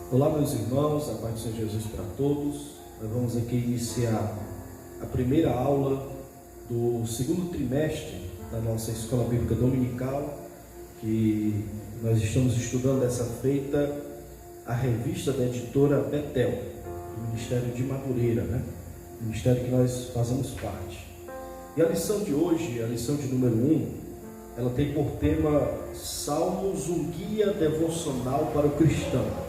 Olá, meus irmãos, a paz do Senhor Jesus para todos. Nós vamos aqui iniciar a primeira aula do segundo trimestre da nossa Escola Bíblica Dominical, que nós estamos estudando dessa feita a revista da editora Betel, do Ministério de Madureira, Ministério que nós fazemos parte. E a lição de hoje, a lição de número 1, ela tem por tema Salmos, um guia devocional para o cristão.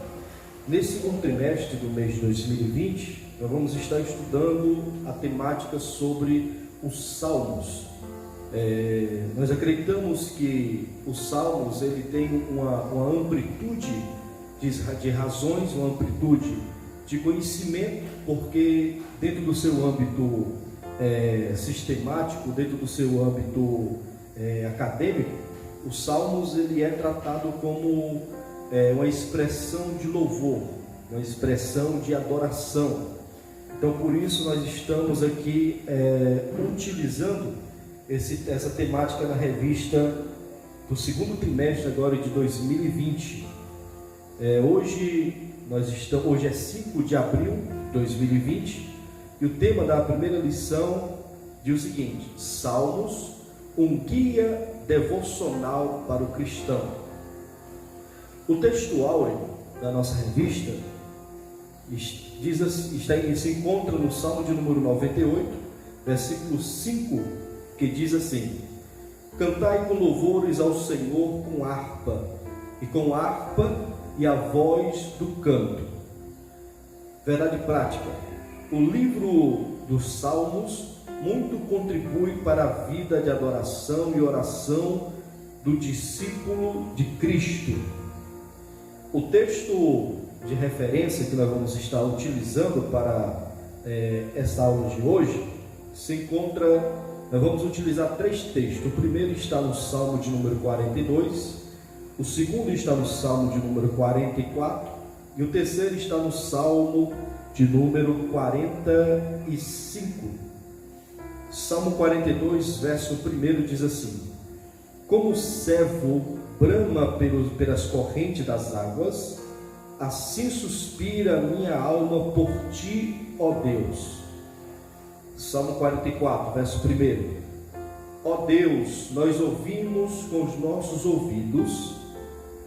Nesse segundo trimestre do mês de 2020, nós vamos estar estudando a temática sobre os Salmos. Nós acreditamos que os Salmos ele tem uma amplitude de razões, uma amplitude de conhecimento, porque dentro do seu âmbito sistemático, dentro do seu âmbito acadêmico, os Salmos ele é tratado como uma expressão de louvor, uma expressão de adoração. Então, por isso nós estamos aqui utilizando essa temática na revista do segundo trimestre agora de 2020. Hoje é 5 de abril de 2020 e o tema da primeira lição diz o seguinte: Salmos, um guia devocional para o cristão. O texto áureo da nossa revista se encontra no Salmo de número 98, versículo 5, que diz assim: Cantai com louvores ao Senhor com harpa e a voz do canto. Verdade prática: o livro dos Salmos muito contribui para a vida de adoração e oração do discípulo de Cristo. O texto de referência que nós vamos estar utilizando para essa aula de hoje nós vamos utilizar 3 textos. O primeiro está no Salmo de número 42, o segundo está no Salmo de número 44 e o terceiro está no Salmo de número 45. Salmo 42, verso 1 diz assim: Como o servo brama pelas correntes das águas, assim suspira a minha alma por ti, ó Deus. Salmo 44, verso 1. Ó Deus, nós ouvimos com os nossos ouvidos,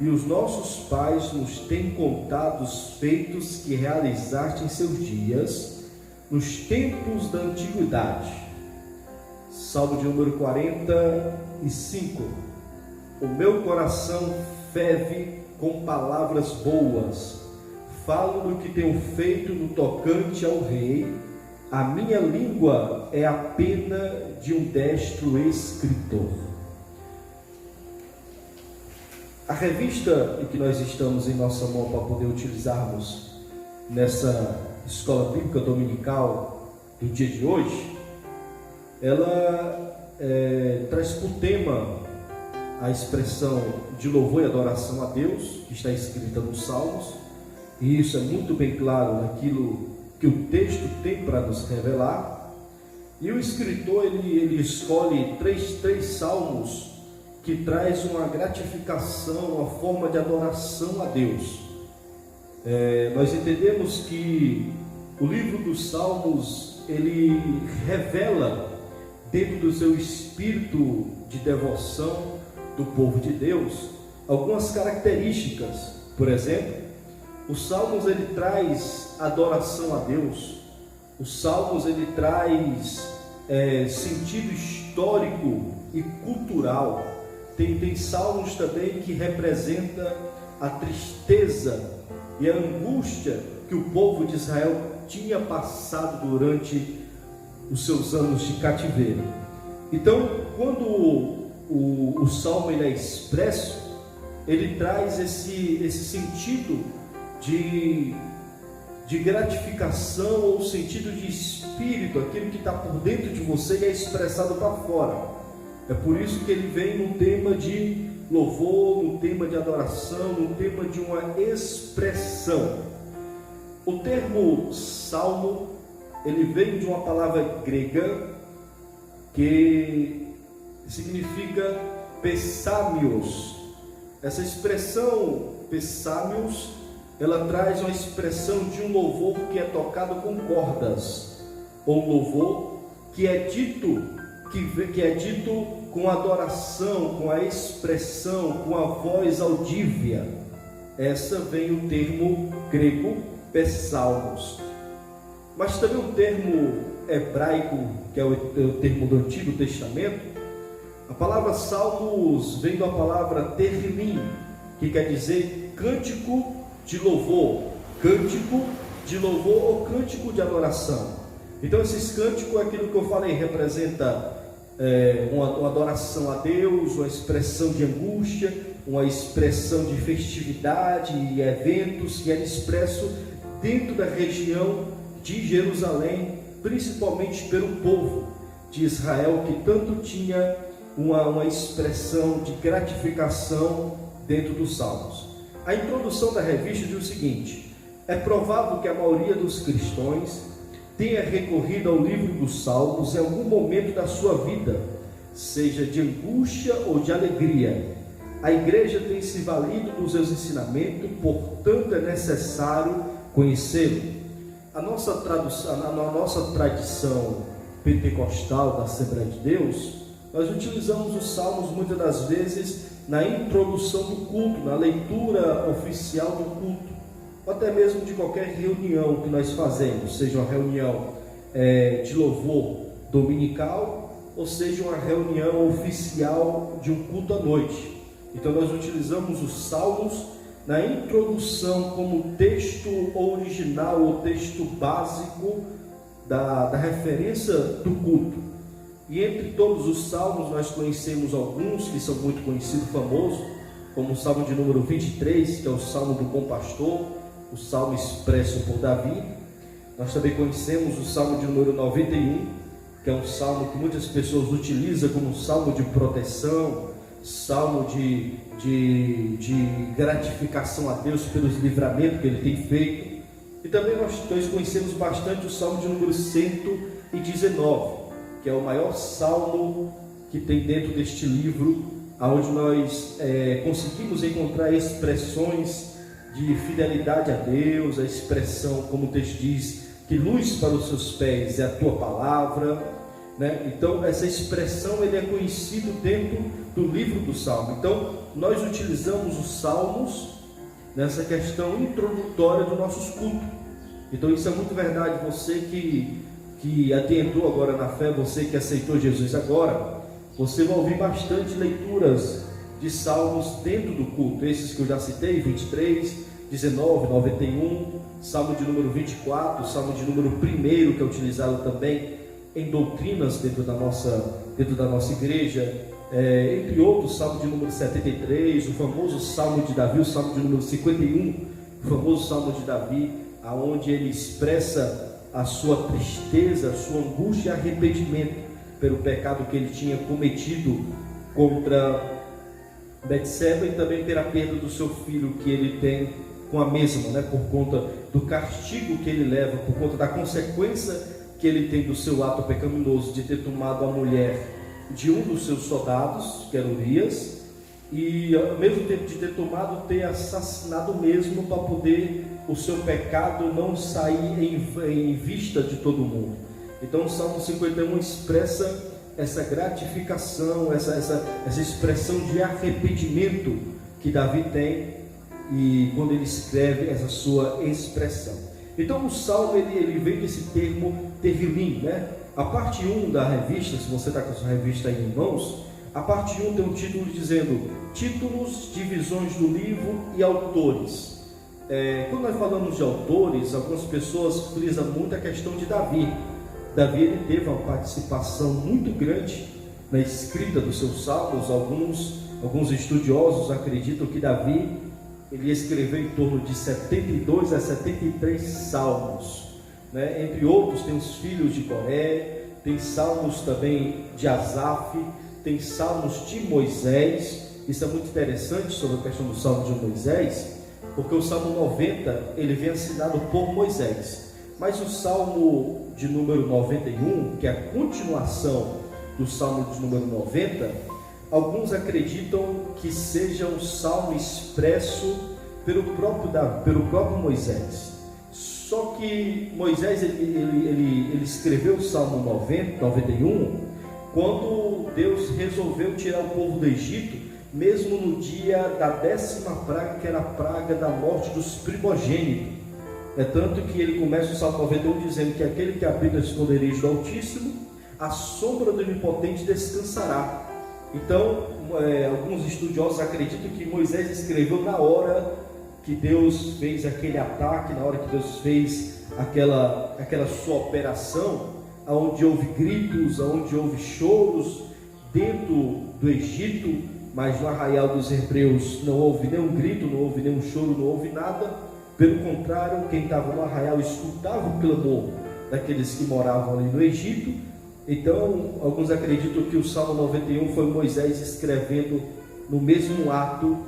e os nossos pais nos têm contado os feitos que realizaste em seus dias, nos tempos da antiguidade. Salmo de número 45. O meu coração ferve com palavras boas, falo do que tenho feito no tocante ao rei, a minha língua é a pena de um destro escritor. A revista em que nós estamos em nossa mão para poder utilizarmos nessa escola bíblica dominical do dia de hoje, ela traz por tema a expressão de louvor e adoração a Deus, que está escrita nos Salmos, e isso é muito bem claro naquilo que o texto tem para nos revelar. E o escritor ele escolhe três salmos que traz uma gratificação, uma forma de adoração a Deus. Nós entendemos que o livro dos Salmos ele revela dentro do seu espírito de devoção do povo de Deus algumas características. Por exemplo, os Salmos ele traz adoração a Deus. Os Salmos ele traz sentido histórico e cultural. Tem salmos também que representa a tristeza e a angústia que o povo de Israel tinha passado durante os seus anos de cativeiro. Então, quando o salmo ele é expresso, ele traz esse sentido de gratificação, ou sentido de espírito, aquilo que está por dentro de você e é expressado para fora. É por isso que ele vem num tema de louvor, num tema de adoração, num tema de uma expressão. O termo salmo, ele vem de uma palavra grega que significa pessamios. Essa expressão pessamios ela traz uma expressão de um louvor que é tocado com cordas, ou um louvor que é dito com adoração, com a expressão, com a voz audível. Essa vem o termo grego psalmos. Mas também o termo hebraico, que é o termo do Antigo Testamento, a palavra salmos vem da palavra terlim, que quer dizer cântico de louvor ou cântico de adoração. Então esses cânticos, aquilo que eu falei, representa uma adoração a Deus, uma expressão de angústia, uma expressão de festividade e eventos que era expresso dentro da região de Jerusalém, principalmente pelo povo de Israel, que tanto tinha uma expressão de gratificação dentro dos salmos. A introdução da revista diz o seguinte: é provável que a maioria dos cristãos tenha recorrido ao livro dos salmos em algum momento da sua vida, seja de angústia ou de alegria. A igreja tem se valido dos seus ensinamentos, portanto é necessário conhecê-lo. A nossa tradição pentecostal da Assembleia de Deus, nós utilizamos os salmos muitas das vezes na introdução do culto, na leitura oficial do culto, ou até mesmo de qualquer reunião que nós fazemos, seja uma reunião de louvor dominical, ou seja uma reunião oficial de um culto à noite. Então nós utilizamos os salmos na introdução como texto original ou texto básico da referência do culto. E entre todos os salmos nós conhecemos alguns que são muito conhecidos, famosos, como o salmo de número 23, que é o salmo do bom pastor, o salmo expresso por Davi. Nós também conhecemos o salmo de número 91, que é um salmo que muitas pessoas utilizam como um salmo de proteção, salmo de gratificação a Deus pelos livramentos que Ele tem feito. E também nós conhecemos bastante o salmo de número 119, que é o maior salmo que tem dentro deste livro, onde nós conseguimos encontrar expressões de fidelidade a Deus, a expressão, como o texto diz, que luz para os seus pés é a tua palavra, né? Então essa expressão ele é conhecido dentro do livro do Salmo. Então nós utilizamos os salmos nessa questão introdutória dos nossos cultos. Então isso é muito verdade. Você que adentrou agora na fé, você que aceitou Jesus agora, você vai ouvir bastante leituras de salmos dentro do culto, esses que eu já citei, 23, 19, 91, salmo de número 24, salmo de número 1, que é utilizado também em doutrinas dentro da nossa igreja, entre outros, salmo de número 73, o famoso salmo de Davi, o salmo de número 51, o famoso salmo de Davi, aonde ele expressa a sua tristeza, a sua angústia e arrependimento pelo pecado que ele tinha cometido contra Betseba e também pela perda do seu filho que ele tem com a mesma, né, por conta do castigo que ele leva, por conta da consequência que ele tem do seu ato pecaminoso de ter tomado a mulher de um dos seus soldados, que era Urias, e ao mesmo tempo de ter tomado, ter assassinado mesmo, para poder o seu pecado não sair em vista de todo mundo. Então o Salmo 51 expressa essa gratificação, essa expressão de arrependimento que Davi tem, e quando ele escreve essa sua expressão. Então o Salmo ele vem desse termo terlim, né? A parte 1 da revista, se você está com a sua revista aí em mãos, a parte 1 tem um título dizendo títulos, divisões do livro e autores. Quando nós falamos de autores, algumas pessoas frisam muito a questão de Davi. Davi ele teve uma participação muito grande na escrita dos seus salmos. Alguns estudiosos acreditam que Davi ele escreveu em torno de 72 a 73 salmos, né? Entre outros tem os filhos de Coré, tem salmos também de Asaf, tem salmos de Moisés. Isso é muito interessante sobre a questão do salmo de Moisés, porque o salmo 90 ele vem assinado por Moisés, mas o salmo de número 91, que é a continuação do salmo de número 90, alguns acreditam que seja um salmo expresso pelo próprio Moisés. Só que Moisés ele escreveu o Salmo 91 quando Deus resolveu tirar o povo do Egito, mesmo no dia da 10ª praga, que era a praga da morte dos primogênitos. É tanto que ele começa o Salmo 91 dizendo que aquele que habita no esconderijo do Altíssimo, a sombra do Onipotente descansará. Então, alguns estudiosos acreditam que Moisés escreveu na hora que Deus fez aquele ataque, na hora que Deus fez aquela sua operação, onde houve gritos, onde houve choros dentro do Egito, mas no arraial dos hebreus não houve nenhum grito, não houve nenhum choro, não houve nada. Pelo contrário, quem estava no arraial escutava o clamor daqueles que moravam ali no Egito. Então, alguns acreditam que o Salmo 91 foi Moisés escrevendo no mesmo ato,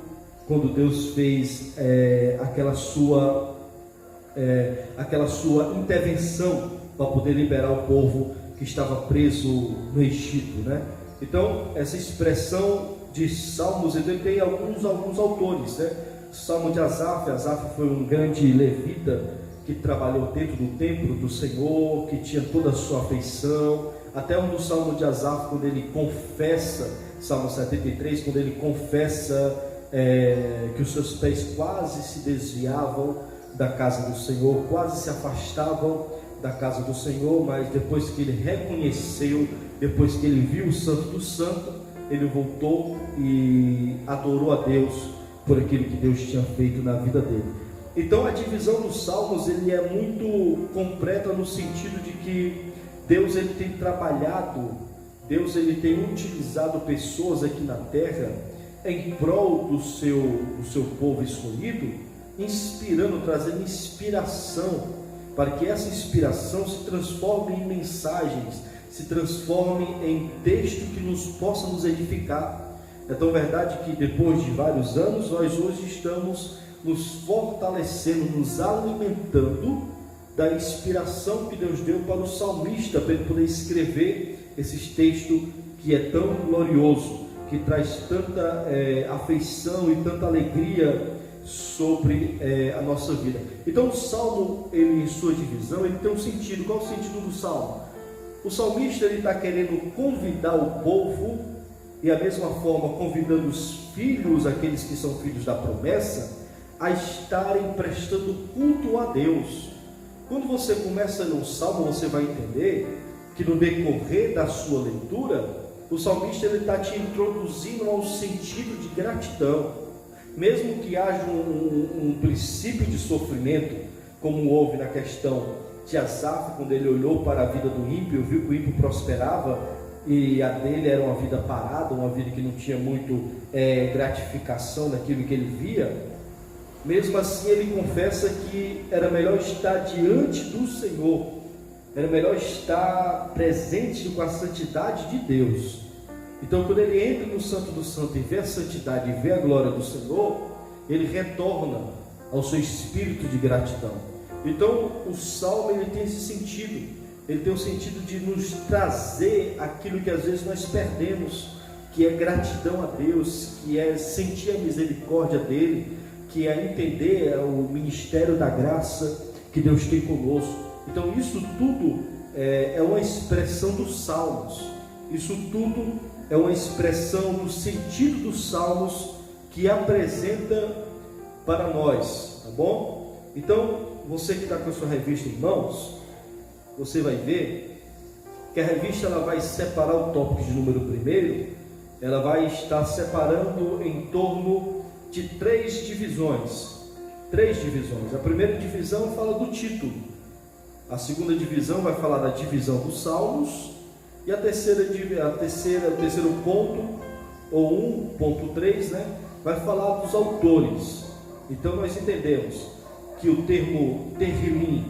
quando Deus fez aquela sua intervenção para poder liberar o povo que estava preso no Egito, né? Então, essa expressão de salmos, ele tem alguns autores, né? O Salmo de Asaf foi um grande levita que trabalhou dentro do templo do Senhor, que tinha toda a sua afeição. Até um do Salmo de Asaf, quando ele confessa, Salmo 73, quando ele confessa que os seus pés quase se desviavam da casa do Senhor, quase se afastavam da casa do Senhor, mas depois que ele reconheceu, depois que ele viu o Santo do Santo, ele voltou e adorou a Deus por aquilo que Deus tinha feito na vida dele. Então a divisão dos salmos ele é muito completa no sentido de que Deus ele tem trabalhado, Deus ele tem utilizado pessoas aqui na terra em prol do seu povo escolhido, inspirando, trazendo inspiração, para que essa inspiração se transforme em mensagens, se transforme em texto que nos possa nos edificar. É tão verdade que depois de vários anos, nós hoje estamos nos fortalecendo, nos alimentando da inspiração que Deus deu para o salmista, para ele poder escrever esses textos que é tão glorioso, que traz tanta afeição e tanta alegria sobre a nossa vida. Então o salmo, ele, em sua divisão, ele tem um sentido. Qual é o sentido do salmo? O salmista ele está querendo convidar o povo, e a mesma forma convidando os filhos, aqueles que são filhos da promessa, a estarem prestando culto a Deus. Quando você começa a ler um salmo, você vai entender que no decorrer da sua leitura, o salmista ele está te introduzindo ao sentido de gratidão. Mesmo que haja um princípio de sofrimento, como houve na questão de Asaf, quando ele olhou para a vida do ímpio, viu que o ímpio prosperava e a dele era uma vida parada, uma vida que não tinha muito gratificação naquilo que ele via. Mesmo assim ele confessa que era melhor estar diante do Senhor, era melhor estar presente com a santidade de Deus. Então quando ele entra no Santo do Santo e vê a santidade e vê a glória do Senhor, ele retorna ao seu espírito de gratidão. Então o salmo ele tem esse sentido, ele tem o sentido de nos trazer aquilo que às vezes nós perdemos, que é gratidão a Deus, que é sentir a misericórdia dele, que é entender o ministério da graça que Deus tem conosco. Então isso tudo é uma expressão dos salmos, isso tudo é uma expressão do sentido dos salmos que apresenta para nós, tá bom? Então você que está com a sua revista em mãos, você vai ver que a revista ela vai separar o tópico de número 1, ela vai estar separando em torno de três divisões. A primeira divisão fala do título, a segunda divisão vai falar da divisão dos salmos, e o terceiro ponto, ou 1.3, né, vai falar dos autores. Então nós entendemos que o termo Tehillim,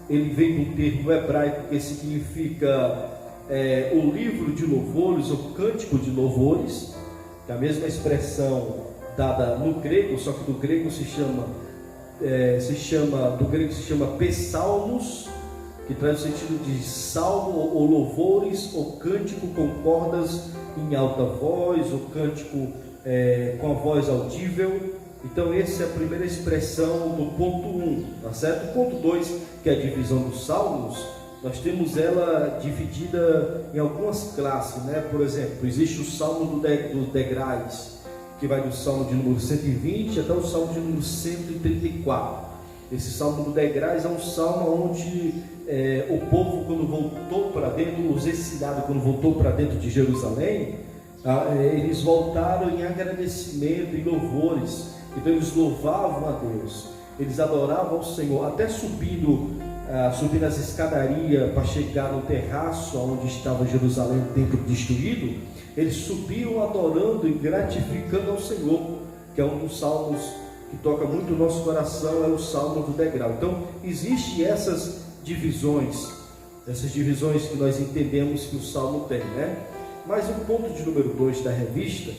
ele vem do termo hebraico que significa o livro de louvores, o cântico de louvores, que é a mesma expressão dada no grego, só que do grego se chama psalmos, que traz o sentido de salmo ou louvores, ou cântico com cordas em alta voz, ou cântico com a voz audível. Então essa é a primeira expressão do ponto 1, tá certo? O ponto 2, que é a divisão dos salmos, nós temos ela dividida em algumas classes, né? Por exemplo, existe o salmo dos degraus, que vai do salmo de número 120 até o salmo de número 134. Esse salmo do degraus é um salmo onde o povo, quando voltou para dentro, os exilados, quando voltou para dentro de Jerusalém, eles voltaram em agradecimento e louvores. Então eles louvavam a Deus, eles adoravam o Senhor, até subindo as escadarias para chegar no terraço onde estava Jerusalém, o templo destruído. Eles subiram adorando e gratificando ao Senhor, que é um dos salmos que toca muito o nosso coração, é o salmo do degrau. Então existem essas divisões que nós entendemos que o salmo tem, né? Mas o ponto de número 2 da revista,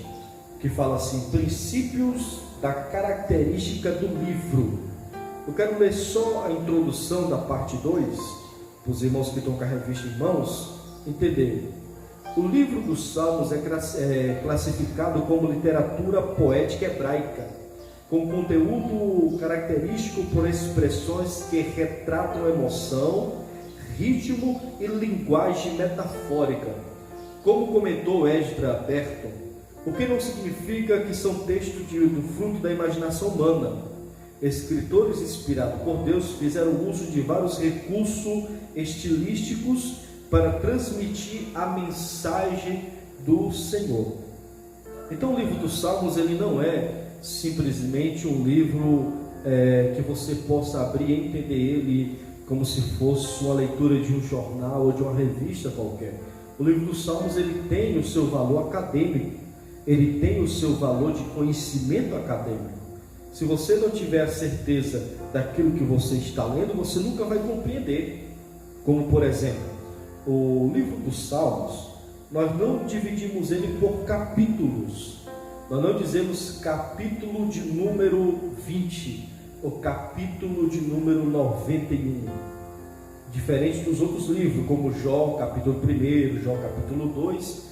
que fala assim, princípios da característica do livro. Eu quero ler só a introdução da parte 2, para os irmãos que estão com a revista em mãos entenderem. O livro dos Salmos é classificado como literatura poética hebraica, com conteúdo característico por expressões que retratam emoção, ritmo e linguagem metafórica. Como comentou Esdras Berton, o que não significa que são textos do fruto da imaginação humana. Escritores inspirados por Deus fizeram uso de vários recursos estilísticos para transmitir a mensagem do Senhor. Então o livro dos Salmos, ele não é simplesmente um livro que você possa abrir e entender ele como se fosse uma leitura de um jornal ou de uma revista qualquer. O livro dos Salmos, ele tem o seu valor acadêmico, ele tem o seu valor de conhecimento acadêmico. Se você não tiver certeza daquilo que você está lendo, você nunca vai compreender. Como por exemplo, o livro dos Salmos, nós não dividimos ele por capítulos. Nós não dizemos capítulo de número 20 ou capítulo de número 91. Diferente dos outros livros, como Jó, capítulo 1, Jó, capítulo 2.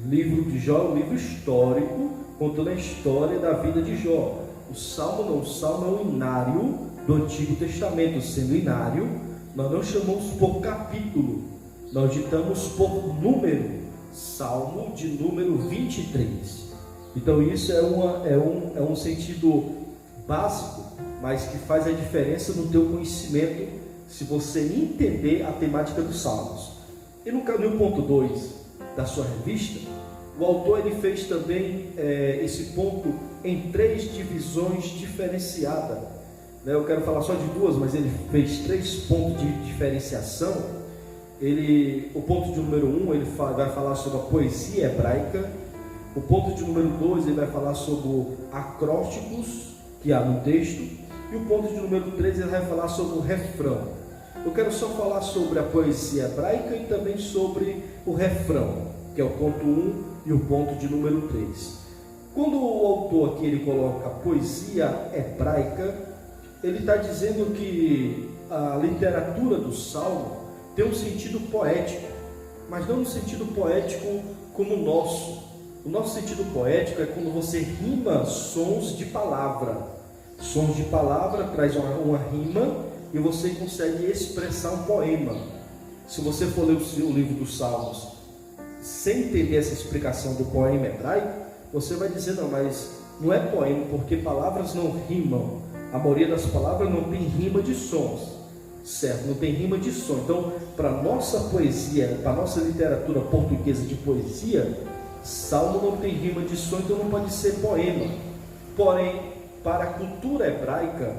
Livro de Jó é um livro histórico, contando a história da vida de Jó. O Salmo não, o Salmo é um inário do Antigo Testamento. Sendo inário, nós não chamamos por capítulo, nós ditamos por número. Salmo de número 23. Então isso é um sentido básico, mas que faz a diferença no teu conhecimento, se você entender a temática dos Salmos. E no ponto 2 da sua revista, o autor ele fez também esse ponto em 3 divisões diferenciadas. Eu quero falar só de 2, mas ele fez 3 pontos de diferenciação. O ponto de número 1, ele vai falar sobre a poesia hebraica. O ponto de número 2, ele vai falar sobre acrósticos que há no texto. E o ponto de número 3, ele vai falar sobre o refrão. Eu quero só falar sobre a poesia hebraica e também sobre o refrão, que é o ponto 1 e o ponto de número 3. Quando o autor aqui ele coloca poesia hebraica, ele está dizendo que a literatura do Salmo tem um sentido poético, mas não um sentido poético como o nosso. O nosso sentido poético é quando você rima sons de palavra. Sons de palavra traz uma rima e você consegue expressar um poema. Se você for ler o livro dos Salmos sem entender essa explicação do poema hebraico, você vai dizer, não, mas não é poema, porque palavras não rimam. A maioria das palavras não tem rima de sons, certo? Não tem rima de som. Então, para a nossa poesia, para a nossa literatura portuguesa de poesia, Salmo não tem rima de som, então não pode ser poema. Porém, para a cultura hebraica,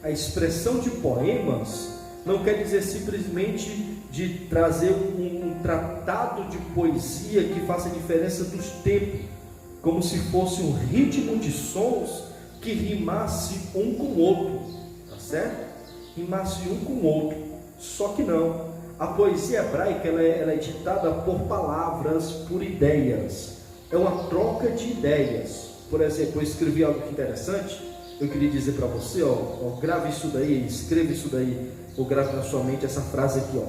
a expressão de poemas não quer dizer simplesmente de trazer um tratado de poesia que faça a diferença dos tempos, como se fosse um ritmo de sons que rimasse um com o outro, tá certo? Rimasse um com o outro, só que não. A poesia hebraica ela é ditada por palavras, por ideias, é uma troca de ideias. Por exemplo, eu escrevi algo interessante, eu queria dizer para você, grave isso daí, escreva isso daí, ou grave na sua mente essa frase aqui,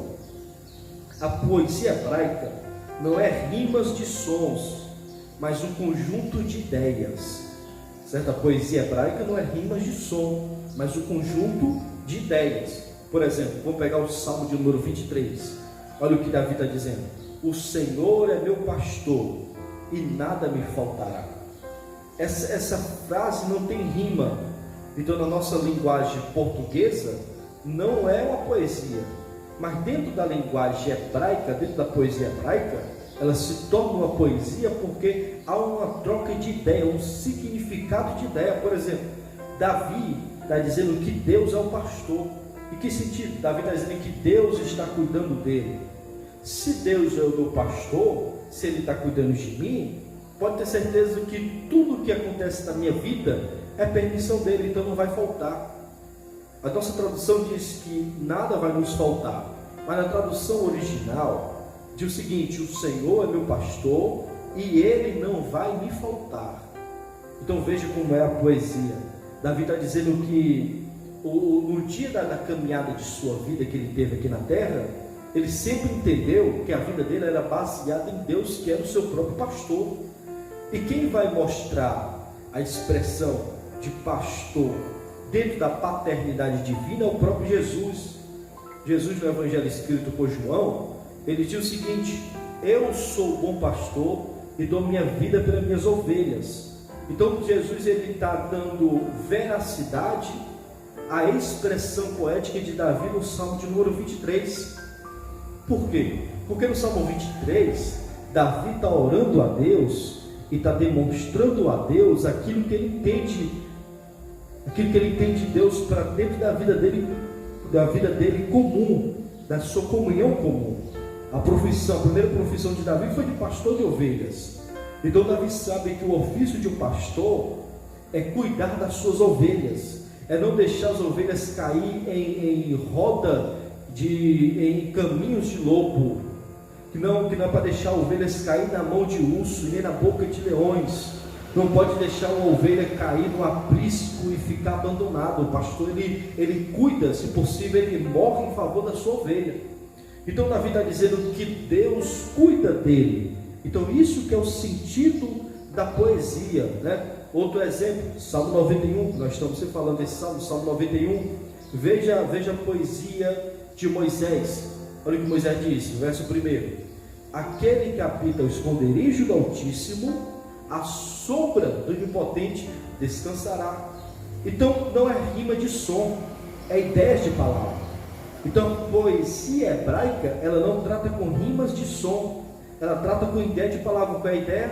A poesia hebraica não é rimas de sons, mas um conjunto de ideias, certo? A poesia hebraica não é rimas de som, mas o conjunto de ideias. Por exemplo, vamos pegar o Salmo de número 23. Olha o que Davi está dizendo: o Senhor é meu pastor e nada me faltará. Essa frase não tem rima. Então, na nossa linguagem portuguesa, não é uma poesia, mas dentro da linguagem hebraica, dentro da poesia hebraica, ela se torna uma poesia porque há uma troca de ideia, um significado de ideia. Por exemplo, Davi está dizendo que Deus é o pastor. Em que sentido? Davi está dizendo que Deus está cuidando dele. Se Deus é o meu pastor, se Ele está cuidando de mim, pode ter certeza que tudo que acontece na minha vida é permissão dele, então não vai faltar. A nossa tradução diz que nada vai nos faltar, mas na tradução original diz o seguinte: o Senhor é meu pastor e Ele não vai me faltar. Então veja como é a poesia. Davi está dizendo que no dia da caminhada de sua vida que ele teve aqui na terra, ele sempre entendeu que a vida dele era baseada em Deus, que era o seu próprio pastor. E quem vai mostrar a expressão de pastor dentro da paternidade divina é o próprio Jesus. Jesus, no Evangelho escrito por João, ele diz o seguinte: eu sou o bom pastor e dou minha vida pelas minhas ovelhas. Então Jesus ele está dando veracidade à expressão poética de Davi no Salmo de número 23. Por quê? Porque no Salmo 23 Davi está orando a Deus e está demonstrando a Deus aquilo que ele entende, de Deus para dentro da vida dele comum, da sua comunhão comum. A primeira profissão de Davi foi de pastor de ovelhas. Então Davi sabe que o ofício de um pastor é cuidar das suas ovelhas, é não deixar as ovelhas cair em caminhos de lobo, que não é para deixar ovelhas cair na mão de urso, nem na boca de leões. Não pode deixar uma ovelha cair no aprisco e ficar abandonado. O pastor ele cuida, se possível ele morre em favor da sua ovelha. Então Davi está dizendo que Deus cuida dele. Então isso que é o sentido da poesia, né? Outro exemplo, Salmo 91, nós estamos sempre falando desse Salmo 91. Veja a poesia de Moisés. Olha o que Moisés diz, verso 1: aquele que habita o esconderijo do Altíssimo, a sombra do Onipotente descansará. Então não é rima de som, é ideias de palavra. Então poesia hebraica, ela não trata com rimas de som, ela trata com ideia de palavra. Qual é a ideia?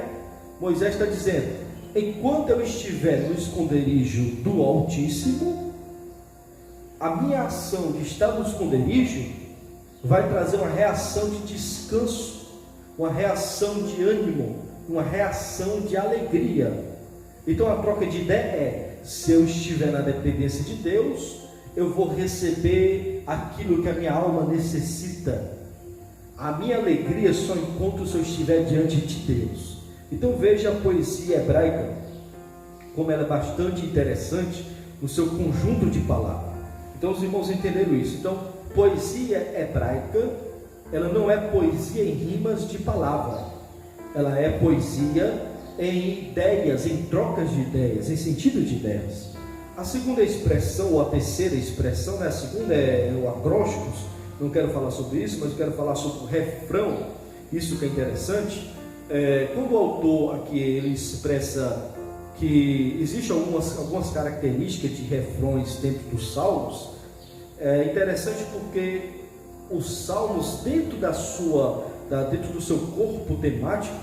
Moisés está dizendo: enquanto eu estiver no esconderijo do Altíssimo, a minha ação de estar no esconderijo vai trazer uma reação de descanso, uma reação de ânimo, uma reação de alegria. Então a troca de ideia é: se eu estiver na dependência de Deus, eu vou receber aquilo que a minha alma necessita. A minha alegria só encontro se eu estiver diante de Deus. Então veja a poesia hebraica, como ela é bastante interessante no seu conjunto de palavras. Então os irmãos entenderam isso. Então poesia hebraica, ela não é poesia em rimas de palavra, ela é poesia em ideias, em trocas de ideias, em sentido de ideias. A segunda expressão, ou a terceira expressão, né? A segunda é o acrósticos. Não quero falar sobre isso, mas eu quero falar sobre o refrão. Isso que é interessante. Quando o autor aqui ele expressa que existem algumas características de refrões dentro dos salmos, é interessante porque os salmos dentro do seu corpo temático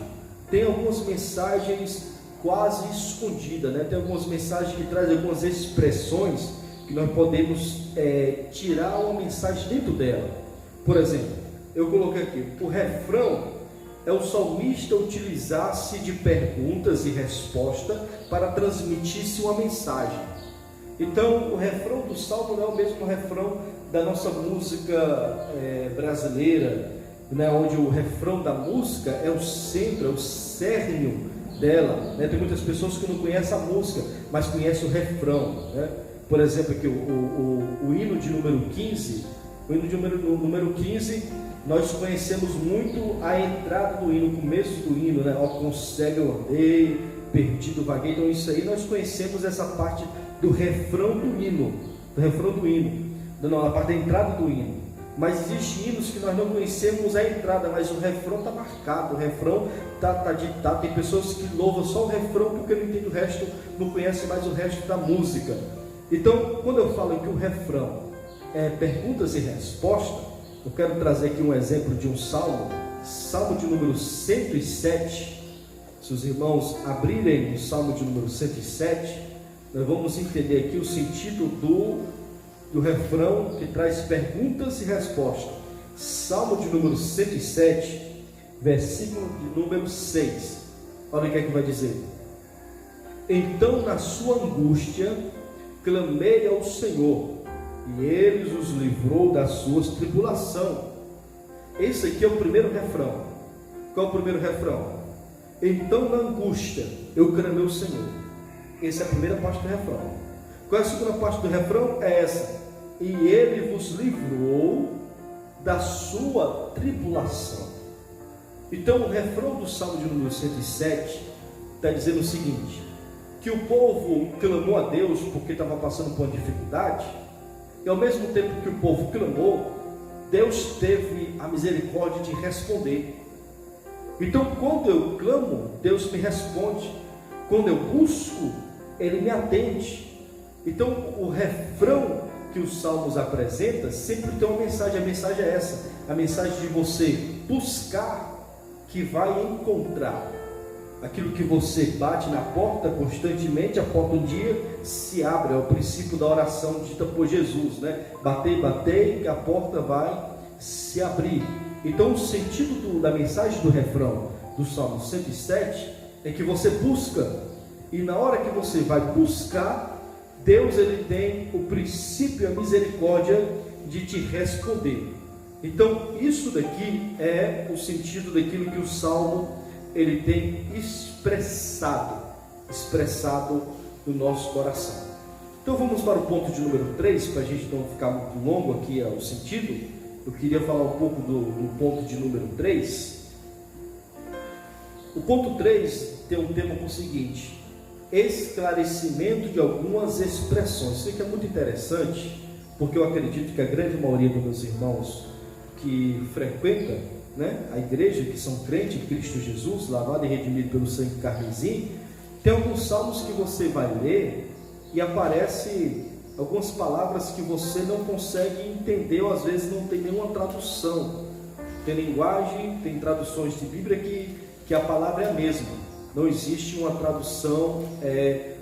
tem algumas mensagens quase escondidas, né? Tem algumas mensagens que trazem algumas expressões que nós podemos tirar uma mensagem dentro dela. Por exemplo, eu coloquei aqui: o refrão é o salmista utilizar-se de perguntas e respostas para transmitir-se uma mensagem. Então o refrão do salmo não é o mesmo refrão da nossa música brasileira, né, onde o refrão da música é o centro, é o cerne dela, né? Tem muitas pessoas que não conhecem a música, mas conhecem o refrão, né? Por exemplo, aqui o hino de número 15, número 15, nós conhecemos muito a entrada do hino, o começo do hino, né? Ó, com cego eu andei, perdido, vaguei. Então isso aí nós conhecemos essa parte do refrão do hino, não, a parte da entrada do hino. Mas existem hinos que nós não conhecemos a entrada, mas o refrão está marcado, o refrão está ditado. Tem pessoas que louvam só o refrão porque não entende o resto, não conhece mais o resto da música. Então, quando eu falo que o refrão é perguntas e respostas, eu quero trazer aqui um exemplo de um salmo, salmo de número 107. Se os irmãos abrirem o salmo de número 107, nós vamos entender aqui o sentido do refrão que traz perguntas e respostas. Salmo de número 107, versículo de número 6. Olha o que é que vai dizer: então na sua angústia clamei ao Senhor, e Ele os livrou das suas tribulações. Esse aqui é o primeiro refrão. Qual é o primeiro refrão? Então na angústia eu clamei ao Senhor. Essa é a primeira parte do refrão. Qual é a segunda parte do refrão? É essa: e Ele vos livrou da sua tribulação. Então o refrão do Salmo de número 107 está dizendo o seguinte: que o povo clamou a Deus porque estava passando por uma dificuldade, e ao mesmo tempo que o povo clamou, Deus teve a misericórdia de responder. Então quando eu clamo, Deus me responde. Quando eu busco, Ele me atende. Então o refrão que os salmos apresentam sempre tem uma mensagem. A mensagem é essa: a mensagem de você buscar, que vai encontrar. Aquilo que você bate na porta constantemente, a porta um dia se abre. É o princípio da oração dita por Jesus, né? Batei, que a porta vai se abrir. Então o sentido da mensagem do refrão do Salmo 107 é que você busca, e na hora que você vai buscar, Deus ele tem o princípio e a misericórdia de te responder. Então isso daqui é o sentido daquilo que o Salmo ele tem expressado no nosso coração. Então vamos para o ponto de número 3, para a gente não ficar muito longo aqui o sentido. Eu queria falar um pouco do ponto de número 3. O ponto 3 tem um tema com o seguinte: esclarecimento de algumas expressões. Isso aqui é muito interessante, porque eu acredito que a grande maioria dos meus irmãos que frequenta, né, a igreja, que são crentes em Cristo Jesus, lavado e redimido pelo sangue carmesim, tem alguns salmos que você vai ler e aparece algumas palavras que você não consegue entender, ou às vezes não tem nenhuma tradução. Tem linguagem, tem traduções de Bíblia que a palavra é a mesma. Não existe uma tradução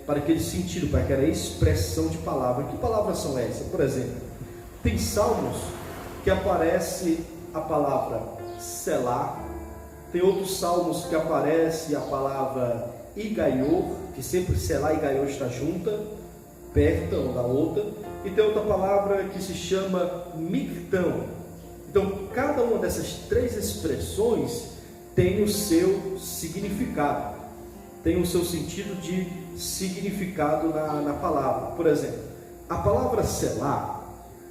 para aquele sentido, para aquela expressão de palavra. Que palavras são essas? Por exemplo, tem salmos que aparece a palavra Selá, tem outros salmos que aparece a palavra Igaior, que sempre Selá e Igaior está junta, perto uma da outra, e tem outra palavra que se chama Mictão. Então cada uma dessas três expressões tem o seu significado, tem o seu sentido de significado na palavra. Por exemplo, a palavra Selá,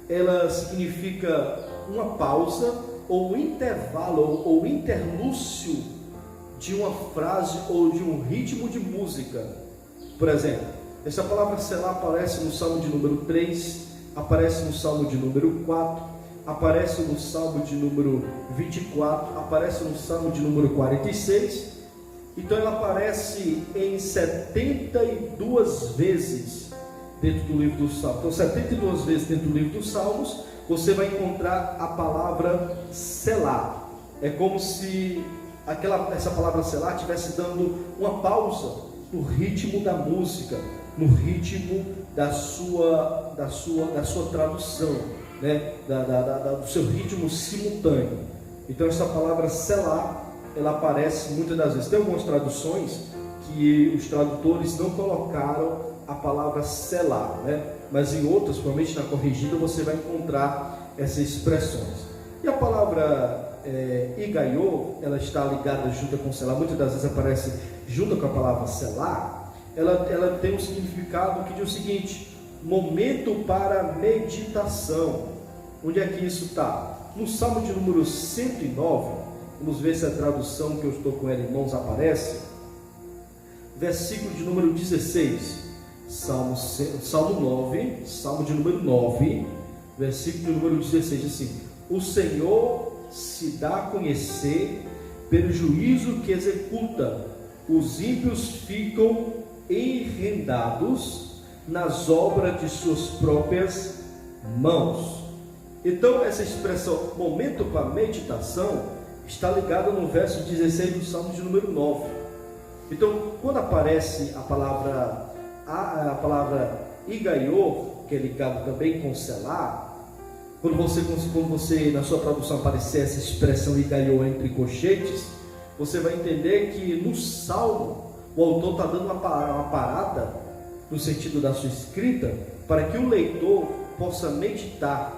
ela significa uma pausa, ou intervalo, ou interlúcio de uma frase ou de um ritmo de música. Por exemplo, essa palavra Selá aparece no Salmo de número 3, aparece no Salmo de número 4, aparece no Salmo de número 24, aparece no Salmo de número 46. Então ela aparece em 72 vezes dentro do livro dos Salmos. Então 72 vezes dentro do livro dos Salmos você vai encontrar a palavra Selá. É como se essa palavra Selá estivesse dando uma pausa no ritmo da música, no ritmo da sua tradução, né? Do seu ritmo simultâneo. Então essa palavra Selá, ela aparece muitas das vezes. Tem algumas traduções que os tradutores não colocaram a palavra Selá, né? Mas em outras, provavelmente na corrigida, você vai encontrar essas expressões. E a palavra Igaior, ela está ligada junto com Selá, muitas das vezes aparece junto com a palavra Selá. Ela tem um significado que diz o seguinte: momento para meditação. Onde é que isso está? No Salmo de número 109, vamos ver se a tradução que eu estou com ela em mãos aparece. versículo de número 16. Salmo 9, Salmo de número 9, versículo de número 16, assim: o Senhor se dá a conhecer pelo juízo que executa, os ímpios ficam enredados nas obras de suas próprias mãos. Então essa expressão momento para meditação está ligada no verso 16 do Salmo de número 9. Então quando aparece a palavra igaior, que é ligado também com selar, quando você na sua tradução aparecer essa expressão igaior entre colchetes, você vai entender que no Salmo o autor está dando uma parada no sentido da sua escrita, para que o leitor possa meditar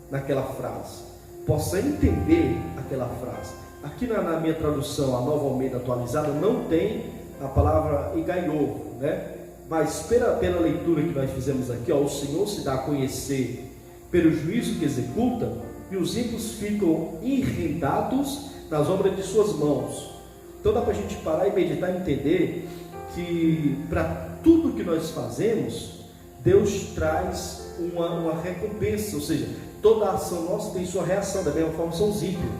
naquela frase, possa entender aquela frase. Aqui na minha tradução, a Nova Almeida atualizada, não tem a palavra igaior, né? Mas pela leitura que nós fizemos aqui, o Senhor se dá a conhecer pelo juízo que executa, e os ímpios ficam enredados nas obras de suas mãos. Então dá para a gente parar e meditar e entender que para tudo que nós fazemos, Deus traz uma recompensa, ou seja, toda ação nossa tem sua reação. Da mesma forma são os ímpios,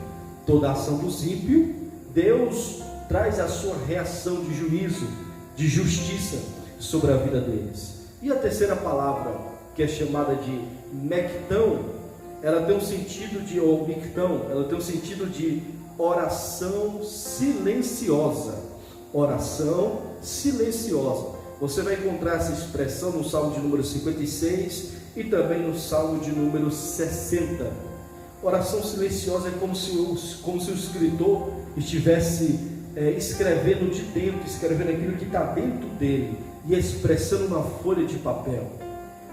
toda ação dos ímpios, Deus traz a sua reação de juízo, de justiça sobre a vida deles. E a terceira palavra, que é chamada de mectão, ela tem um sentido de, ou mictão, ela tem um sentido de oração silenciosa. Oração silenciosa. Você vai encontrar essa expressão no Salmo de número 56 e também no Salmo de número 60. Oração silenciosa é como se o escritor estivesse escrevendo de dentro, escrevendo aquilo que está dentro dele e expressando uma folha de papel.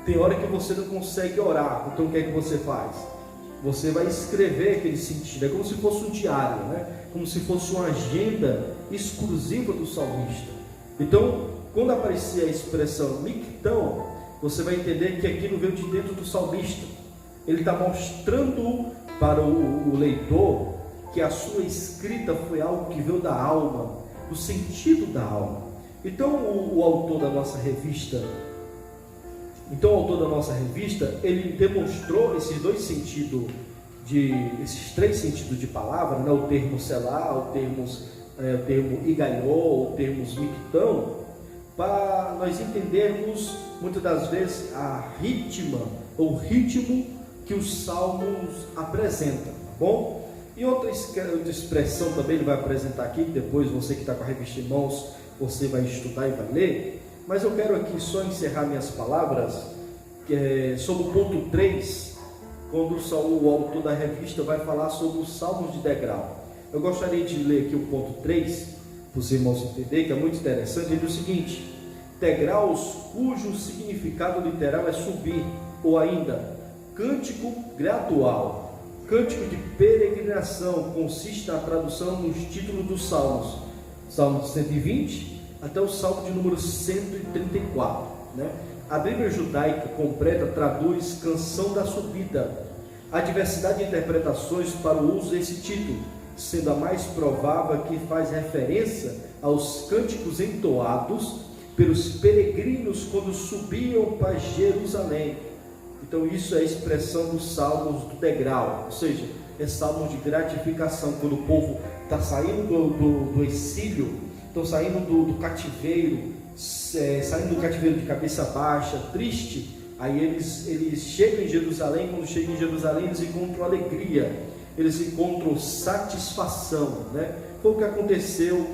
Tem hora que você não consegue orar, então o que é que você faz? Você vai escrever aquele sentido, é como se fosse um diário, né? Como se fosse uma agenda exclusiva do salmista. Então, quando aparecer a expressão mictão, você vai entender que aquilo veio de dentro do salmista. Ele está mostrando para o leitor que a sua escrita foi algo que veio da alma, do sentido da alma. Então o autor da nossa revista, ele demonstrou esses dois sentidos, esses três sentidos de palavra, né? O termo selar, o termo igaior, o termo mictão, para nós entendermos muitas das vezes o ritmo que os salmos apresentam, tá bom? E outra expressão também ele vai apresentar aqui, depois você que está com a revista em mãos, você vai estudar e vai ler, mas eu quero aqui só encerrar minhas palavras sobre o ponto 3, quando o autor da revista vai falar sobre os salmos de degrau. Eu gostaria de ler aqui o ponto 3, para os irmãos entenderem, que é muito interessante. Ele diz o seguinte: degraus cujo significado literal é subir, ou ainda cântico gradual. Cântico de peregrinação consiste na tradução nos títulos dos salmos, Salmo 120 até o Salmo de número 134, né? A Bíblia judaica completa traduz canção da subida. Há diversidade de interpretações para o uso desse título, sendo a mais provável que faz referência aos cânticos entoados pelos peregrinos quando subiam para Jerusalém. Então isso é a expressão dos salmos do degrau, ou seja, é salmos de gratificação, quando o povo está saindo do exílio, estão saindo do cativeiro, saindo do cativeiro de cabeça baixa, triste. Aí eles chegam em Jerusalém. Quando chegam em Jerusalém, eles encontram alegria, eles encontram satisfação, né? Foi o que aconteceu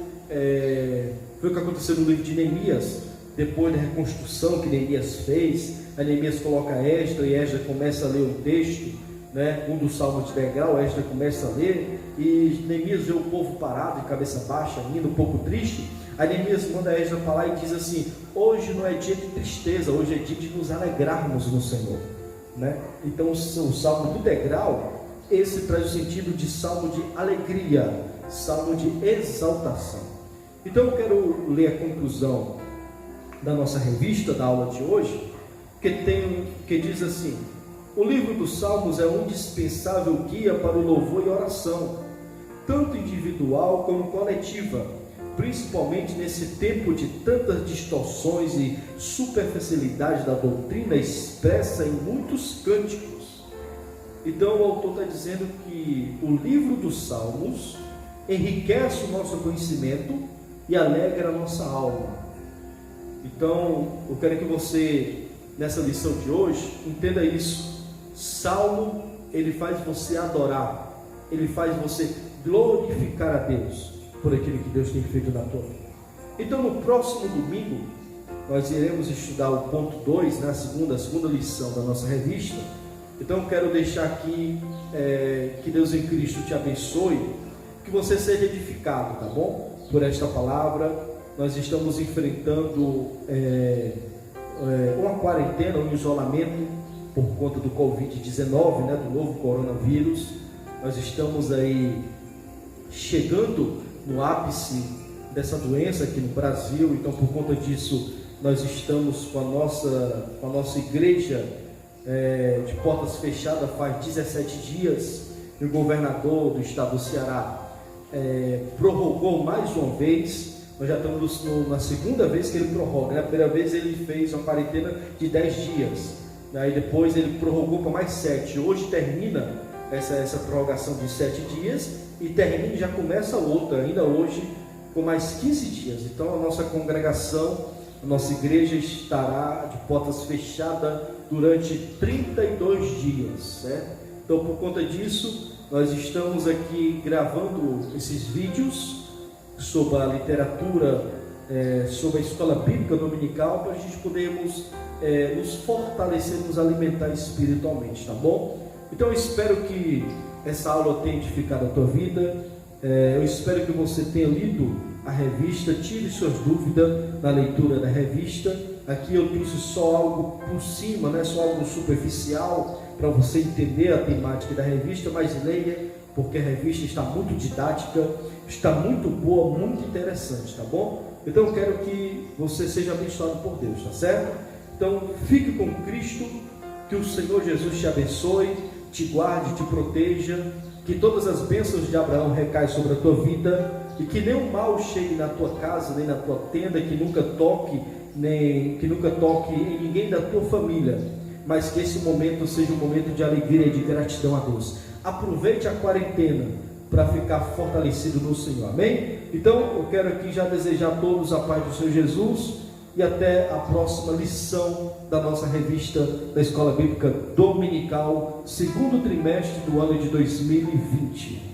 no livro de Neemias, depois da reconstrução que Neemias fez. A Neemias coloca Esdras, e Esdras começa a ler o texto, né? Um dos salmos de degrau. Esdras começa a ler, e Neemias vê o povo parado, de cabeça baixa, indo um pouco triste. Aí Neemias manda Esdras para lá e diz assim: hoje não é dia de tristeza, hoje é dia de nos alegrarmos no Senhor, né? Então o salmo do degrau, esse traz o sentido de salmo de alegria, salmo de exaltação. Então eu quero ler a conclusão da nossa revista, da aula de hoje, que diz assim: o livro dos Salmos é um indispensável guia para o louvor e oração, tanto individual como coletiva, principalmente nesse tempo de tantas distorções e superficialidade da doutrina expressa em muitos cânticos. Então o autor está dizendo que o livro dos Salmos enriquece o nosso conhecimento e alegra a nossa alma. Então eu quero que você, nessa lição de hoje, entenda isso. Salmo, ele faz você adorar, ele faz você glorificar a Deus por aquilo que Deus tem feito na tua vida. Então no próximo domingo nós iremos estudar o ponto 2, né, a segunda lição da nossa revista. Então eu quero deixar aqui que Deus em Cristo te abençoe, que você seja edificado, tá bom? Por esta palavra. Nós estamos enfrentando uma quarentena, um isolamento por conta do Covid-19, né, do novo coronavírus. Nós estamos aí chegando no ápice dessa doença aqui no Brasil. Então por conta disso nós estamos com a nossa igreja de portas fechadas faz 17 dias, e o governador do estado do Ceará prorrogou mais uma vez. Nós já estamos na segunda vez que ele prorroga, né? A primeira vez ele fez uma quarentena de 10 dias, aí depois ele prorrogou para mais 7, hoje termina essa prorrogação de 7 dias, e termina e já começa outra, ainda hoje, com mais 15 dias. Então a nossa congregação, a nossa igreja estará de portas fechadas durante 32 dias, certo? Então por conta disso, nós estamos aqui gravando esses vídeos sobre a literatura, sobre a escola bíblica dominical, para a gente podermos nos fortalecer, nos alimentar espiritualmente, tá bom? Então eu espero que essa aula tenha edificado a tua vida. Eu espero que você tenha lido a revista, tire suas dúvidas na leitura da revista. Aqui eu trouxe só algo por cima, né? Só algo superficial para você entender a temática da revista, mas leia, porque a revista está muito didática, está muito boa, muito interessante, tá bom? Então eu quero que você seja abençoado por Deus, tá certo? Então fique com Cristo, que o Senhor Jesus te abençoe, te guarde, te proteja, que todas as bênçãos de Abraão recaem sobre a tua vida, e que nenhum mal chegue na tua casa, nem na tua tenda, que nunca toque em ninguém da tua família, mas que esse momento seja um momento de alegria e de gratidão a Deus. Aproveite a quarentena para ficar fortalecido no Senhor, amém? Então eu quero aqui já desejar a todos a paz do Senhor Jesus, e até a próxima lição da nossa revista da Escola Bíblica Dominical, segundo trimestre do ano de 2020.